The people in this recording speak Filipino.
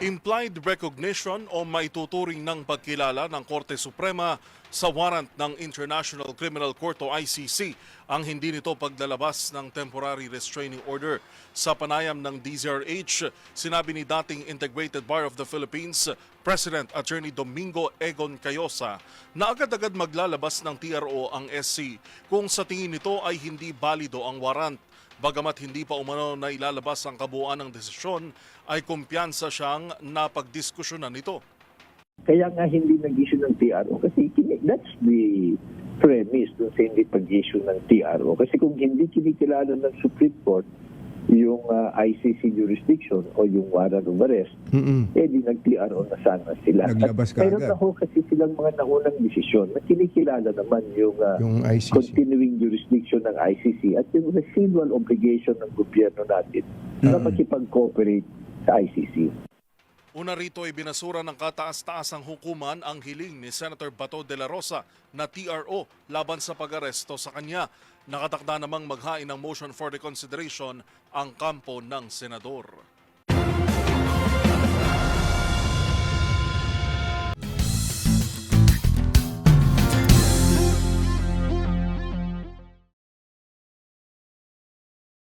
Implied recognition o maituturing ng pagkilala ng Korte Suprema sa warrant ng International Criminal Court o ICC ang hindi nito paglalabas ng temporary restraining order. Sa panayam ng DZRH, sinabi ni dating Integrated Bar of the Philippines President Attorney Domingo Egon Cayosa na agad-agad maglalabas ng TRO ang SC kung sa tingin nito ay hindi balido ang warrant. Bagamat hindi pa umano na ilalabas ang kabuuan ng desisyon, ay kumpiyansa siyang napagdiskusyonan nito. Kaya nga hindi nag-issue ng TRO kasi that's the premise dun sa hindi pag-issue ng TRO. Kasi kung hindi kinikilala ng Supreme Court yung ICC jurisdiction o yung warrant of arrest, di nag-TRO na sana sila. Naglabas ka Mayroon agad. na ho kasi silang mga naunang desisyon na kinikilala naman yung ICC. continuing jurisdiction ng ICC at yung residual obligation ng gobyerno natin na makipag-cooperate sa ICC. Una rito ay binasura ng kataas-taasang hukuman ang hiling ni Senator Bato de la Rosa na TRO laban sa pag-aresto sa kanya. Nakatakda namang maghain ng motion for reconsideration ang kampo ng senador.